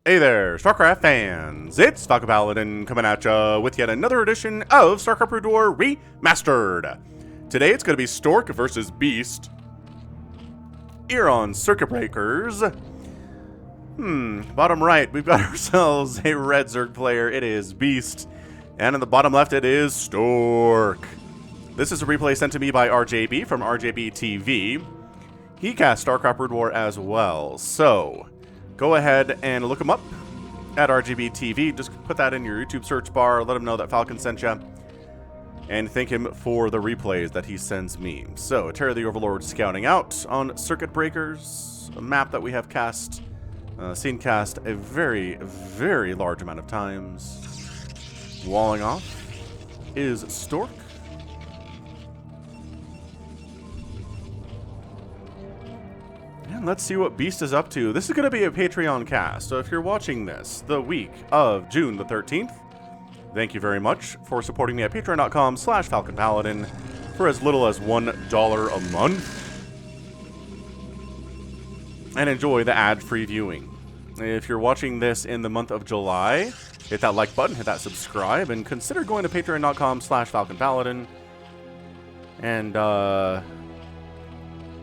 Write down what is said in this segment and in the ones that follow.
Hey there, StarCraft fans! It's Falcon Paladin coming at ya with yet another edition of StarCraft Brood War Remastered. Today it's going to be Stork versus Beast here on Circuit Breakers. Bottom right, we've got ourselves a red Zerg player. It is Beast. And in the bottom left, it is Stork. This is a replay sent to me by RJB from RJB TV. He cast StarCraft Brood War as well, so go ahead and look him up at RGB TV. Just put that in your YouTube search bar. Let him know that Falcon sent you. And thank him for the replays that he sends me. So, Terror the Overlord scouting out on Circuit Breakers, a map that we have seen cast a very, very large amount of times. Walling off is Stork. And let's see what Beast is up to. This is going to be a Patreon cast, so if you're watching this the week of June the 13th, thank you very much for supporting me at patreon.com/FalconPaladin for as little as $1 a month. And enjoy the ad-free viewing. If you're watching this in the month of July, hit that like button, hit that subscribe, and consider going to patreon.com/FalconPaladin. And,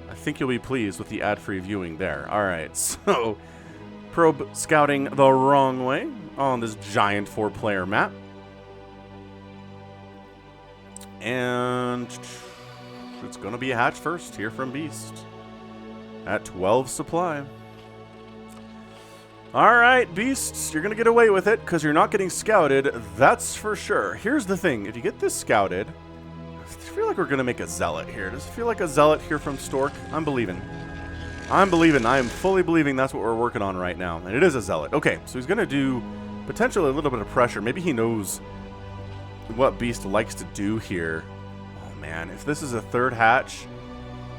I think you'll be pleased with the ad-free viewing there. Alright, so probe scouting the wrong way on this giant 4-player map. And it's going to be a hatch first here from Beast at 12 supply. Alright, Beast, you're going to get away with it because you're not getting scouted, that's for sure. Here's the thing, if you get this scouted, I feel like we're going to make a Zealot here. Does it feel like a Zealot here from Stork? I'm believing. I am fully believing that's what we're working on right now. And it is a Zealot. Okay, so he's going to do potentially a little bit of pressure. Maybe he knows what Beast likes to do here. Oh, man. If this is a third hatch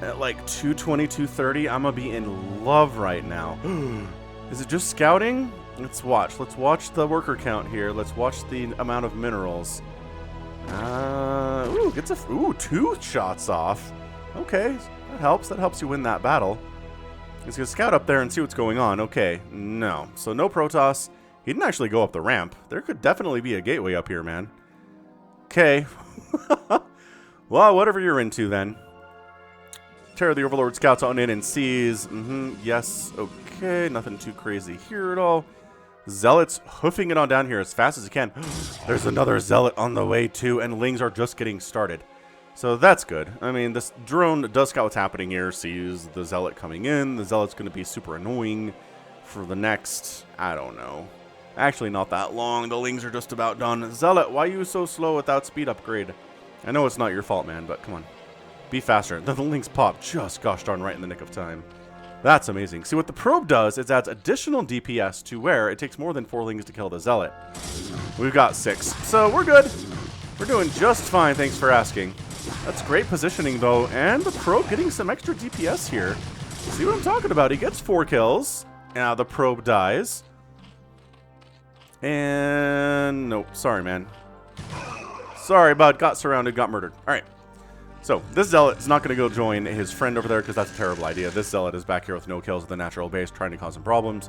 at like 220, 230, I'm going to be in love right now. Is it just scouting? Let's watch. Let's watch the worker count here. Let's watch the amount of minerals. Gets a 2 shots off. Okay, that helps. That helps you win that battle. He's gonna scout up there and see what's going on. Okay, no. So no Protoss. He didn't actually go up the ramp. There could definitely be a gateway up here, man. Okay. Well, whatever you're into then. Terror the Overlord scouts on in and sees. Yes. Okay. Nothing too crazy here at all. Zealots hoofing it on down here as fast as he can. There's another Zealot on the way too, and Lings are just getting started. So that's good. I mean, this drone does scout what's happening here, sees the Zealot coming in. The Zealot's going to be super annoying for the next, I don't know. Actually, not that long. The Lings are just about done. Zealot, why are you so slow without speed upgrade? I know it's not your fault, man, but come on. Be faster. The Lings pop just gosh darn right in the nick of time. That's amazing. See, what the probe does is adds additional DPS to where it takes more than 4 Lings to kill the Zealot. We've got 6. So we're good. We're doing just fine, thanks for asking. That's great positioning, though. And the probe getting some extra DPS here. See what I'm talking about? He gets 4 kills. Now the probe dies. And nope, sorry, man. Sorry, bud. Got surrounded, got murdered. All right. So, this Zealot is not going to go join his friend over there because that's a terrible idea. This Zealot is back here with no kills at the natural base, trying to cause some problems,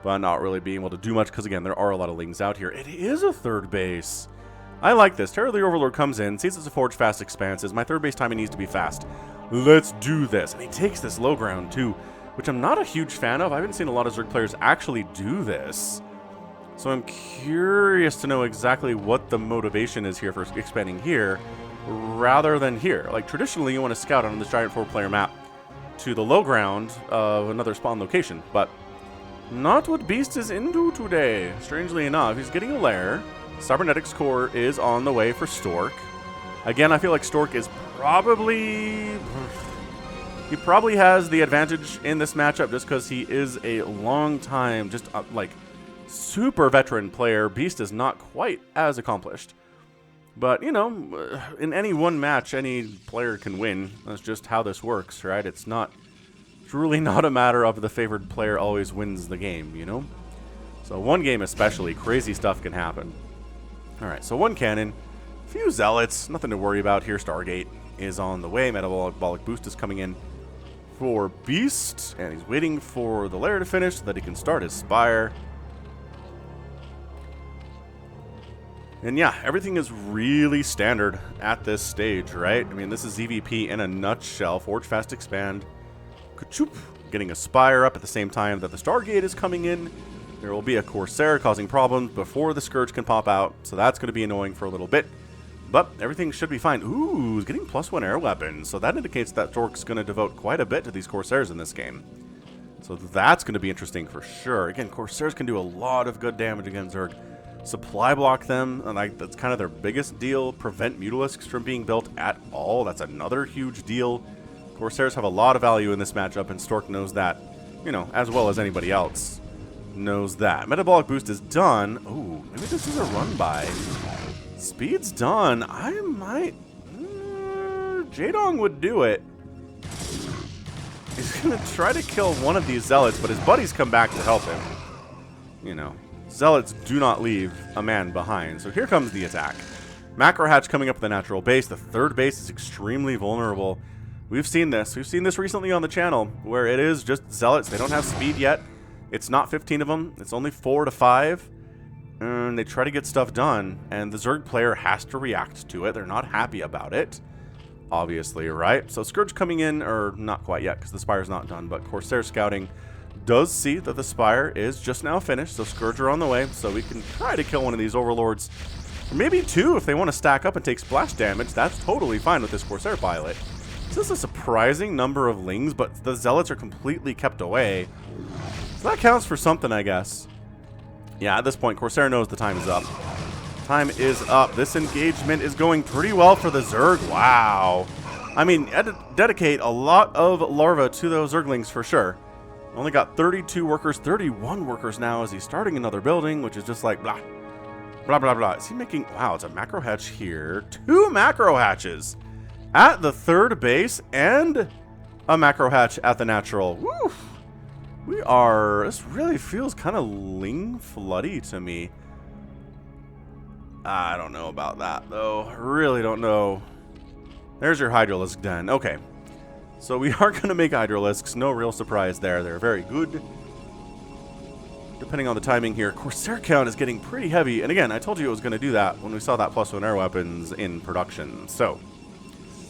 but not really being able to do much because, again, there are a lot of Lings out here. It is a third base. I like this. Terror the Overlord comes in, sees it's a Forge Fast Expanses. My third base timing needs to be fast. Let's do this. And he takes this low ground, too, which I'm not a huge fan of. I haven't seen a lot of Zerg players actually do this. So I'm curious to know exactly what the motivation is here for expanding here, rather than here. Like, traditionally, you want to scout on this giant 4-player map to the low ground of another spawn location, but not what Beast is into today. Strangely enough, he's getting a lair. Cybernetics Core is on the way for Stork. Again, I feel like Stork is probably... He probably has the advantage in this matchup just because he is a long time, just like, super veteran player. Beast is not quite as accomplished. But, you know, in any one match, any player can win. That's just how this works, right? It's really not a matter of the favored player always wins the game, you know? So one game especially, crazy stuff can happen. Alright, so one cannon, a few Zealots, nothing to worry about here. Stargate is on the way. Metabolic Boost is coming in for Beast, and he's waiting for the lair to finish so that he can start his Spire. And yeah, everything is really standard at this stage, right? I mean, this is EVP in a nutshell. Forge, Fast, Expand. Ka-choop. Getting a Spire up at the same time that the Stargate is coming in. There will be a Corsair causing problems before the Scourge can pop out, so that's going to be annoying for a little bit. But everything should be fine. Ooh, he's getting +1 air weapons, so that indicates that Stork's going to devote quite a bit to these Corsairs in this game. So that's going to be interesting for sure. Again, Corsairs can do a lot of good damage against Zerg. Supply block them, and that's kind of their biggest deal. Prevent Mutalisks from being built at all. That's another huge deal. Corsairs have a lot of value in this matchup, and Stork knows that, you know, as well as anybody else knows that. Metabolic boost is done. Ooh, maybe this is a run by. Speed's done. I might... Jaedong would do it. He's going to try to kill one of these Zealots, but his buddies come back to help him. You know, Zealots do not leave a man behind. So here comes the attack. Macro Hatch coming up the natural base. The third base is extremely vulnerable. We've seen this. We've seen this recently on the channel, where it is just Zealots. They don't have speed yet. It's not 15 of them. It's only 4 to 5. And they try to get stuff done, and the Zerg player has to react to it. They're not happy about it, obviously, right? So Scourge coming in, or not quite yet, because the Spire's not done, but Corsair scouting does see that the Spire is just now finished, so Scourge are on the way, so we can try to kill one of these Overlords. Or maybe two if they want to stack up and take splash damage. That's totally fine with this Corsair pilot. This is a surprising number of Lings, but the Zealots are completely kept away. So that counts for something, I guess. Yeah, at this point, Corsair knows the time is up. Time is up. This engagement is going pretty well for the Zerg. Wow. I mean, dedicate a lot of larva to those Zerglings for sure. Only got 32 workers, 31 workers now as he's starting another building, which is just like blah, blah, blah, blah. Is he making... Wow, it's a macro hatch here. 2 macro hatches at the third base and a macro hatch at the natural. Woo! We are... This really feels kind of Ling floody to me. I don't know about that, though. I really don't know. There's your Hydralisk den. Okay. So we are going to make Hydralisks. No real surprise there. They're very good. Depending on the timing here, Corsair count is getting pretty heavy. And again, I told you it was going to do that when we saw that +1 air weapons in production. So,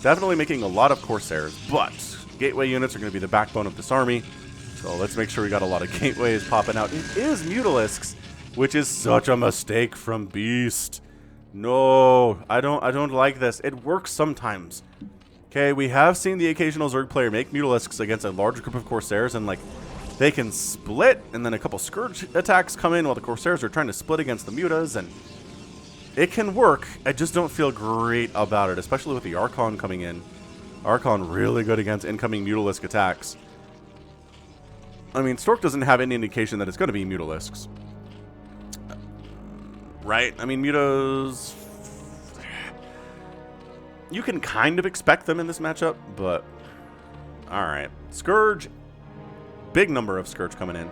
definitely making a lot of Corsairs. But gateway units are going to be the backbone of this army. So let's make sure we got a lot of gateways popping out. It is Mutalisks, which is such a mistake from Beast. No, I don't like this. It works sometimes. Okay, we have seen the occasional Zerg player make Mutalisks against a large group of Corsairs, and like they can split, and then a couple Scourge attacks come in while the Corsairs are trying to split against the Mutas, and it can work. I just don't feel great about it, especially with the Archon coming in. Archon really good against incoming Mutalisk attacks. I mean, Stork doesn't have any indication that it's going to be Mutalisks. Right? I mean, Mutas... You can kind of expect them in this matchup, but... Alright. Scourge. Big number of Scourge coming in.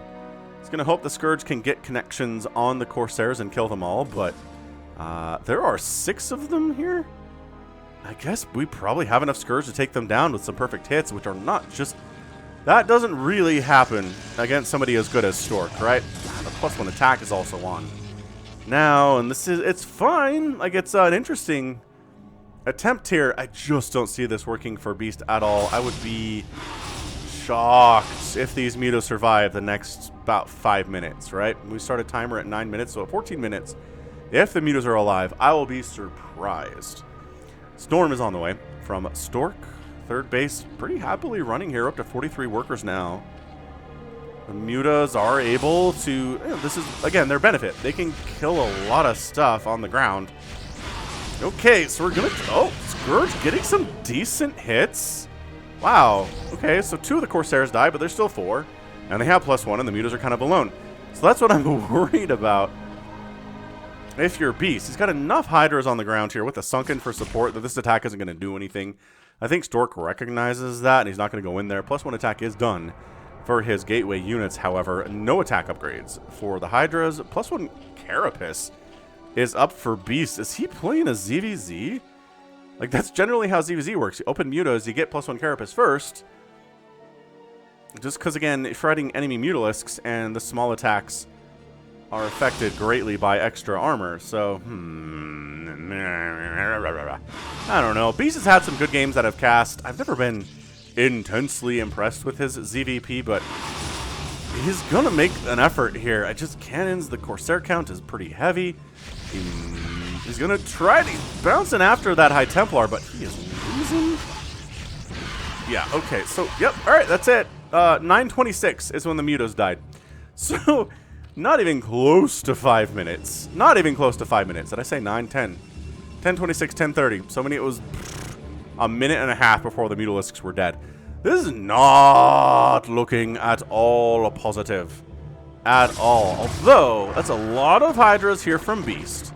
It's going to hope the Scourge can get connections on the Corsairs and kill them all, but... there are 6 of them here? I guess we probably have enough Scourge to take them down with some perfect hits, which are not just... That doesn't really happen against somebody as good as Stork, right? The +1 attack is also on. Now, and this is... It's fine. Like, it's an interesting attempt here. I just don't see this working for Beast at all. I would be shocked if these Mutas survive the next about 5 minutes, right? We start a timer at 9 minutes, so at 14 minutes. If the Mutas are alive, I will be surprised. Storm is on the way from Stork. Third base pretty happily running here, up to 43 workers now. The Mutas are able to... You know, this is, again, their benefit. They can kill a lot of stuff on the ground. Okay, so we're going to... Oh, Scourge getting some decent hits. Wow. Okay, so 2 of the Corsairs die, but there's still 4. And they have +1, and the Mutas are kind of alone. So that's what I'm worried about. If you're Beast, he's got enough Hydras on the ground here with the Sunken for support that this attack isn't going to do anything. I think Stork recognizes that, and he's not going to go in there. +1 attack is done for his gateway units, however. No attack upgrades for the Hydras. +1 Carapace is up for Beast. Is he playing a ZVZ? Like, that's generally how ZVZ works. You open Mutas, you get +1 Carapace first. Just because, again, shredding enemy Mutalisks and the small attacks are affected greatly by extra armor. So, I don't know. Beast has had some good games that have cast. I've never been intensely impressed with his ZVP, but he's gonna make an effort here. I just cannons, the Corsair count is pretty heavy. He's gonna try to bouncing after that High Templar, but he is losing. Yeah, okay, so, yep, alright, that's it. 9:26 is when the Mutas died. So, not even close to 5 minutes. Not even close to 5 minutes. Did I say 9, 10? 10:26, 10:30. So many, it was a minute and a half before the Mutalisks were dead. This is not looking at all positive. At all. Although, that's a lot of Hydras here from Beast.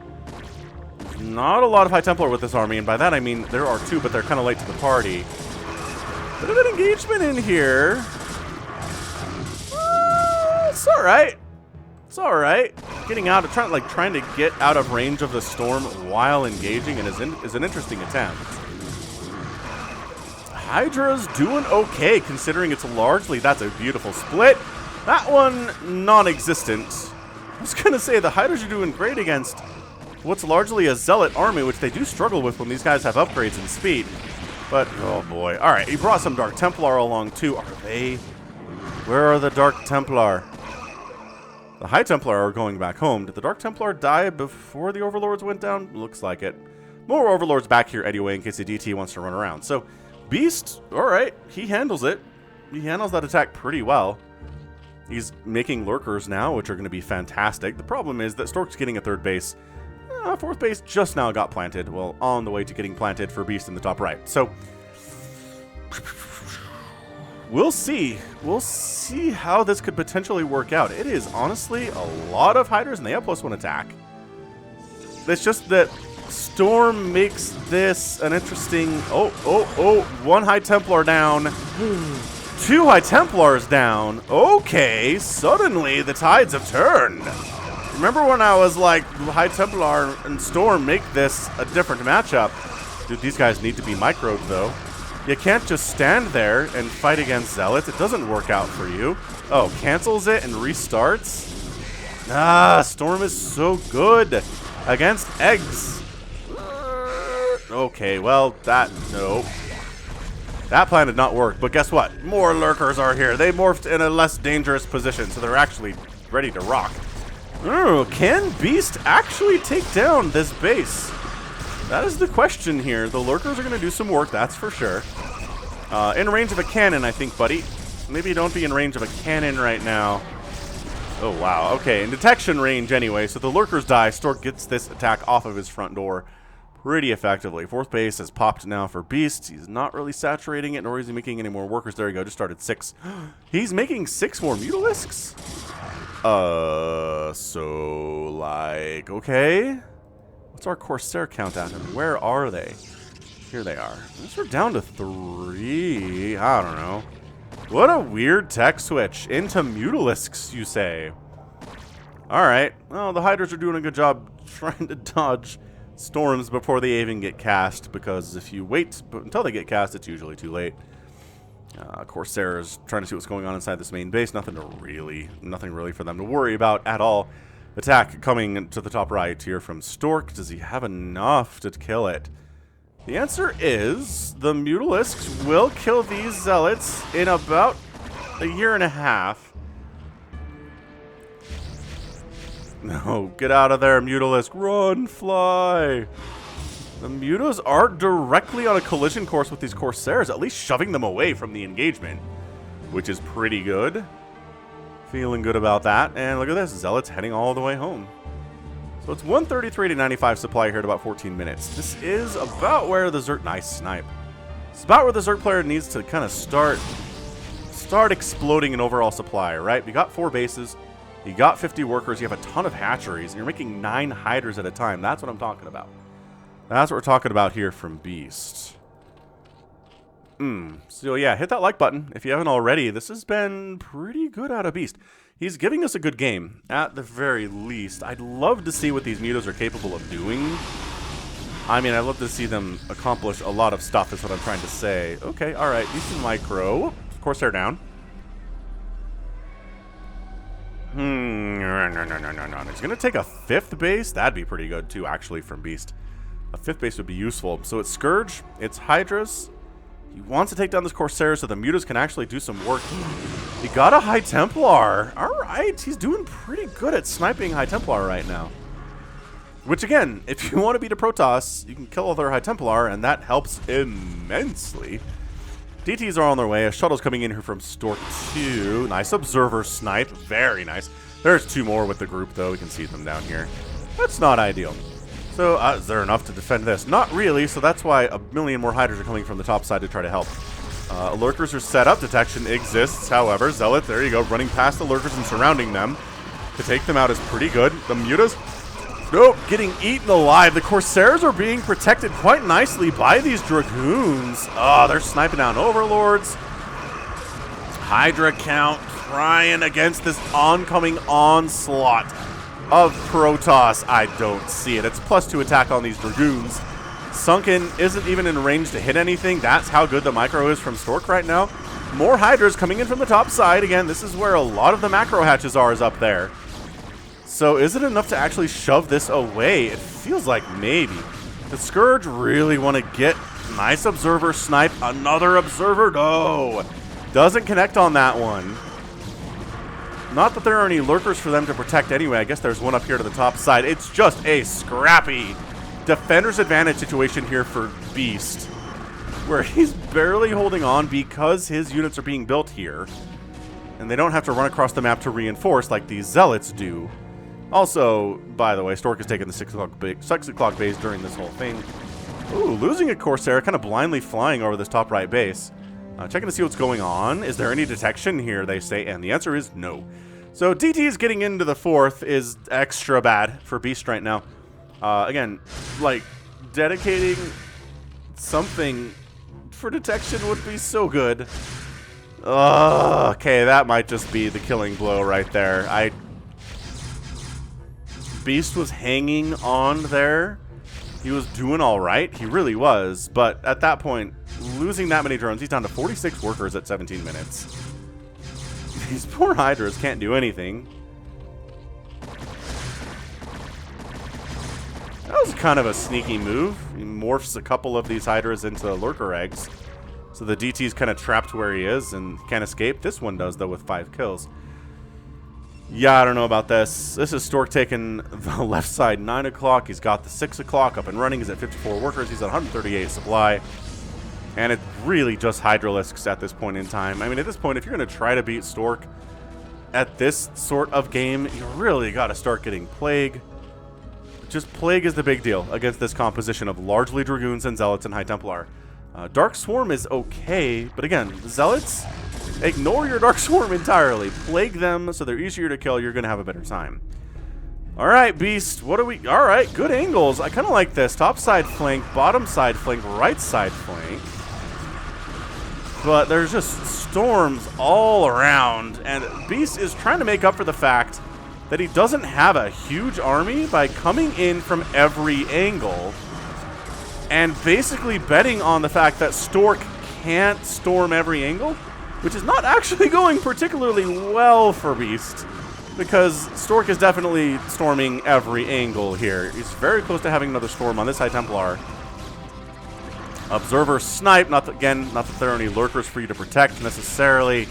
Not a lot of High Templar with this army, and by that I mean there are 2, but they're kind of late to the party. Bit of an engagement in here. It's alright. It's alright. Getting out of trying to get out of range of the storm while engaging is an interesting attempt. Hydra's doing okay considering it's largely, that's a beautiful split. That one non-existent. I was gonna say the Hydras are doing great against what's largely a Zealot army, which they do struggle with when these guys have upgrades in speed. But, oh boy. Alright, he brought some Dark Templar along too. Are they? Where are the Dark Templar? The High Templar are going back home. Did the Dark Templar die before the Overlords went down? Looks like it. More Overlords back here anyway in case the DT wants to run around. So, Beast, alright, he handles it. He handles that attack pretty well. He's making Lurkers now, which are going to be fantastic. The problem is that Stork's getting a 3rd base. 4th base just now got planted. Well, on the way to getting planted for Beast in the top right. So, we'll see. We'll see how this could potentially work out. It is honestly a lot of Hydras, and they have +1 attack. It's just that Storm makes this an interesting... Oh, 1 High Templar down. 2 High Templars down. Okay, suddenly the tides have turned. Remember when I was like, High Templar and Storm make this a different matchup? Dude, these guys need to be microed, though. You can't just stand there and fight against Zealots. It doesn't work out for you. Oh, cancels it and restarts? Storm is so good against eggs. Okay, well, no. That plan did not work, but guess what? More Lurkers are here. They morphed in a less dangerous position, so they're actually ready to rock. Oh, can Beast actually take down this base? That is the question here. The Lurkers are going to do some work, that's for sure. In range of a cannon, I think, buddy. Maybe don't be in range of a cannon right now. Oh, wow. Okay, in detection range anyway, so the Lurkers die. Stork gets this attack off of his front door pretty effectively. 4th base has popped now for Beast. He's not really saturating it, nor is he making any more workers. There you go, just started 6. He's making 6 more Mutalisks? So, like, okay. What's our Corsair count at? And where are they? Here they are. These are down to 3. I don't know. What a weird tech switch. Into Mutalisks, you say? Alright. Well, the Hydras are doing a good job trying to dodge storms before they even get cast, because if you wait until they get cast, it's usually too late. Corsair is trying to see what's going on inside this main base. Nothing really for them to worry about at all. Attack coming to the top right here from Stork. Does he have enough to kill it? The answer is the Mutalisks will kill these Zealots in about a year and a half. No, get out of there, Mutalisk. Run, fly. The Mutas are directly on a collision course with these Corsairs, at least shoving them away from the engagement, which is pretty good. Feeling good about that. And look at this, Zealots heading all the way home. So it's 133 to 95 supply here at about 14 minutes. This is about where the Zerg... Nice snipe. It's about where the Zerg player needs to kind of start exploding in overall supply, right? We got 4 bases. You got 50 workers. You have a ton of hatcheries. And you're making 9 Hydras at a time. That's what I'm talking about. That's what we're talking about here from Beast. So yeah, hit that like button if you haven't already. This has been pretty good out of Beast. He's giving us a good game, at the very least. I'd love to see what these Mutas are capable of doing. I mean, I'd love to see them accomplish a lot of stuff, is what I'm trying to say. Okay, alright, decent micro. Of course, they're down. No. He's going to take a 5th base. That'd be pretty good, too, actually, from Beast. A 5th base would be useful. So it's Scourge. It's Hydras. He wants to take down this Corsair so the Mutas can actually do some work. He got a High Templar. All right. He's doing pretty good at sniping High Templar right now. Which, again, if you want to beat a Protoss, you can kill other High Templar, and that helps immensely. DTs are on their way. A shuttle's coming in here from Stork 2. Nice Observer snipe. Very nice. There's 2 more with the group, though. We can see them down here. That's not ideal. So, is there enough to defend this? Not really, so that's why a million more Hydras are coming from the top side to try to help. Lurkers are set up. Detection exists, however. Zealot, there you go, running past the Lurkers and surrounding them. To take them out is pretty good. The Mutas, nope, getting eaten alive. The Corsairs are being protected quite nicely by these Dragoons. Oh, they're sniping down Overlords. Hydra count trying against this oncoming onslaught of Protoss. I don't see it. It's +2 attack on these Dragoons. Sunken isn't even in range to hit anything. That's how good the micro is from Stork right now. More Hydras coming in from the top side. Again, this is where a lot of the macro hatches are, is up there. So is it enough to actually shove this away? It feels like maybe. The Scourge really want to get nice Observer snipe. Another Observer? No. Doesn't connect on that one. Not that there are any Lurkers for them to protect anyway. I guess there's one up here to the top side. It's just a scrappy defender's advantage situation here for Beast, where he's barely holding on because his units are being built here. And they don't have to run across the map to reinforce like these Zealots do. Also, by the way, Stork has taken the 6 o'clock base during this whole thing. Ooh, losing a Corsair, kind of blindly flying over this top right base. Checking to see what's going on. Is there any detection here, they say, and the answer is no. So DTs getting into the 4th is extra bad for Beast right now. Again, like, dedicating something for detection would be so good. Okay, that might just be the killing blow right there. Beast was hanging on there. He was doing all right. He really was. But at that point, losing that many drones, he's down to 46 workers at 17 minutes. These poor Hydras can't do anything. That was kind of a sneaky move. He morphs a couple of these Hydras into Lurker eggs. So the DT's kind of trapped where he is and can't escape. This one does, though, with 5 kills. Yeah, I don't know about this. This is Stork taking the left side 9 o'clock. He's got the 6 o'clock up and running. He's at 54 workers. He's at 138 supply. And it's really just Hydralisks at this point in time. I mean, at this point, if you're going to try to beat Stork at this sort of game, you really got to start getting Plague. Just Plague is the big deal against this composition of largely Dragoons and Zealots and High Templar. Dark Swarm is okay, but again, Zealots, ignore your Dark Swarm entirely. Plague them so they're easier to kill. You're going to have a better time. All right, Beast, what do we... All right, good angles. I kind of like this. Top side flank, bottom side flank, right side flank. But there's just storms all around, and Beast is trying to make up for the fact that he doesn't have a huge army by coming in from every angle and basically betting on the fact that Stork can't storm every angle, which is not actually going particularly well for Beast, because Stork is definitely storming every angle here. He's very close to having another storm on this High Templar. Observer snipe, not that there are any Lurkers for you to protect necessarily.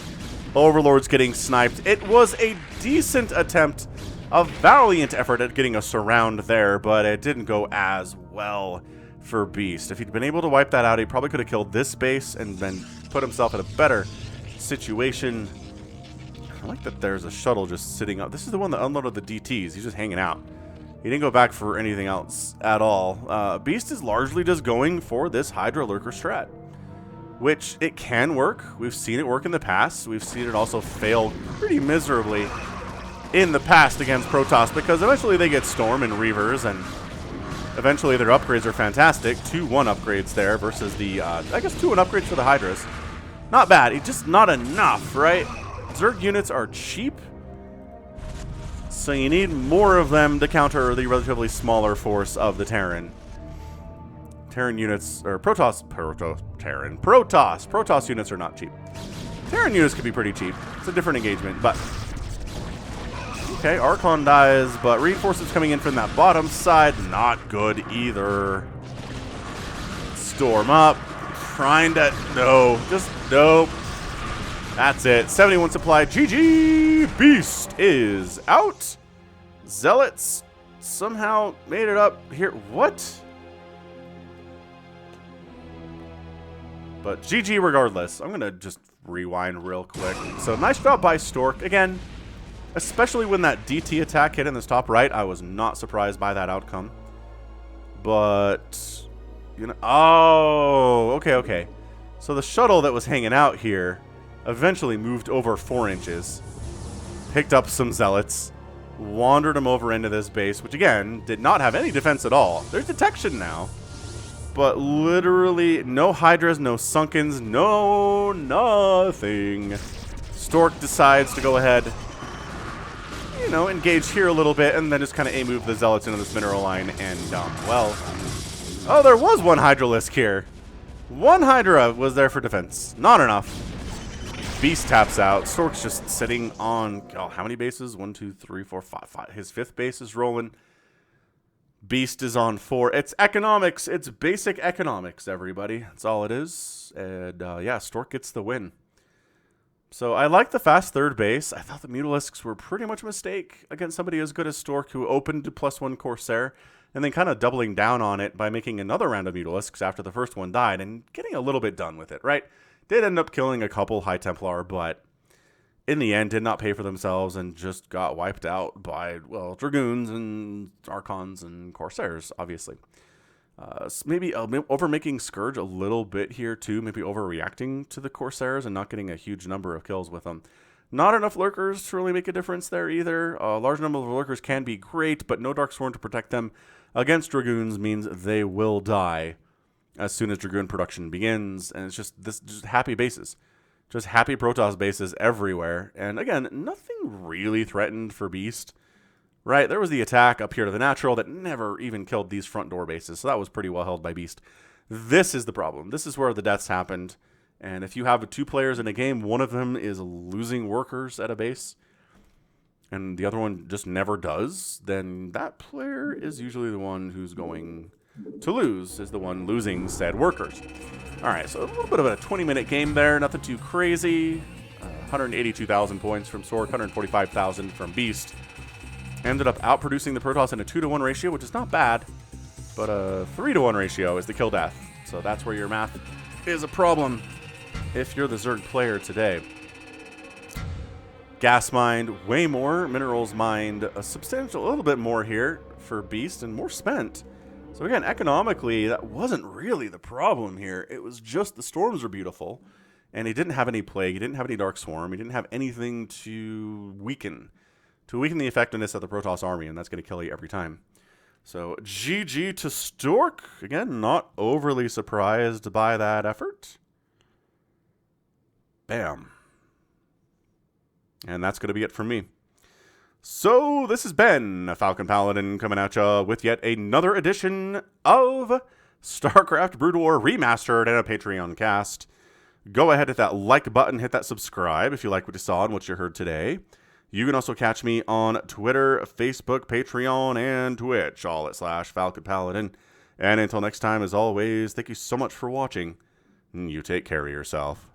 Overlord's getting sniped. It was a decent attempt, a valiant effort at getting a surround there, but it didn't go as well for Beast. If he'd been able to wipe that out, he probably could have killed this base and then put himself in a better situation. I like that there's a shuttle just sitting up. This is the one that unloaded the DTs. He's just hanging out. He didn't go back for anything else at all. Beast is largely just going for this Hydra Lurker strat, which it can work. We've seen it work in the past. We've seen it also fail pretty miserably in the past against Protoss, because eventually they get Storm and Reavers, and eventually their upgrades are fantastic. 2-1 upgrades there versus the, I guess 2-1 upgrades for the Hydras. Not bad. It's just not enough, right? Zerg units are cheap, so you need more of them to counter the relatively smaller force of the Terran. Terran units, or Protoss units are not cheap. Terran units can be pretty cheap. It's a different engagement, but Okay, Archon dies, but reinforcements coming in from that bottom side, not good either. Storm up, trying to, no, just nope. That's it, 71 supply, GG, Beast is out. Zealots somehow made it up here, what? But GG regardless. I'm going to just rewind real quick. So nice job by Stork. Again, especially when that DT attack hit in this top right, I was not surprised by that outcome. But, you know, oh, okay. So the shuttle that was hanging out here eventually moved over 4 inches, picked up some zealots, wandered them over into this base, which again, did not have any defense at all. There's detection now. But literally, no Hydras, no Sunkens, no nothing. Stork decides to go ahead, you know, engage here a little bit, and then just kind of A-move the Zealots into this mineral line, and, well... Oh, there was one Hydralisk here. One Hydra was there for defense. Not enough. Beast taps out. Stork's just sitting on, oh, how many bases? 1, 2, 3, 4, 5. His 5th base is rolling. Beast is on 4. It's economics. It's basic economics, everybody. That's all it is. And, yeah, Stork gets the win. So I like the fast 3rd base. I thought the Mutalisks were pretty much a mistake against somebody as good as Stork, who opened to +1 Corsair, and then kind of doubling down on it by making another round of Mutalisks after the first one died, and getting a little bit done with it, right? Did end up killing a couple High Templar, but in the end, did not pay for themselves and just got wiped out by, well, Dragoons and Archons and Corsairs, obviously. Maybe over-making Scourge a little bit here, too. Maybe overreacting to the Corsairs and not getting a huge number of kills with them. Not enough Lurkers to really make a difference there either. A large number of Lurkers can be great, but no Darksworn to protect them against Dragoons means they will die as soon as Dragoon production begins. And it's just happy bases. Just happy Protoss bases everywhere. And again, nothing really threatened for Beast. Right, there was the attack up here to the natural that never even killed these front door bases. So that was pretty well held by Beast. This is the problem. This is where the deaths happened. And if you have 2 players in a game, one of them is losing workers at a base, and the other one just never does, then that player is usually the one who's going to lose, is the one losing said workers. All right, so a little bit of a 20-minute game there. Nothing too crazy. 182,000 points from Stork, 145,000 from Beast. Ended up outproducing the Protoss in a 2-to-1 ratio, which is not bad, but a 3-to-1 ratio is the kill death. So that's where your math is a problem if you're the Zerg player today. Gas mined way more, minerals mined a little bit more here for Beast, and more spent. So again, economically, that wasn't really the problem here. It was just the storms were beautiful, and he didn't have any plague, he didn't have any dark swarm, he didn't have anything to weaken the effectiveness of the Protoss army, and that's going to kill you every time. So GG to Stork. Again, not overly surprised by that effort. Bam. And that's going to be it from me. So this has been Falcon Paladin coming at you with yet another edition of StarCraft Brood War Remastered and a Patreon cast. Go ahead, hit that like button, hit that subscribe if you like what you saw and what you heard today. You can also catch me on Twitter, Facebook, Patreon, and Twitch, all at /Falcon Paladin. And until next time, as always, thank you so much for watching. You take care of yourself.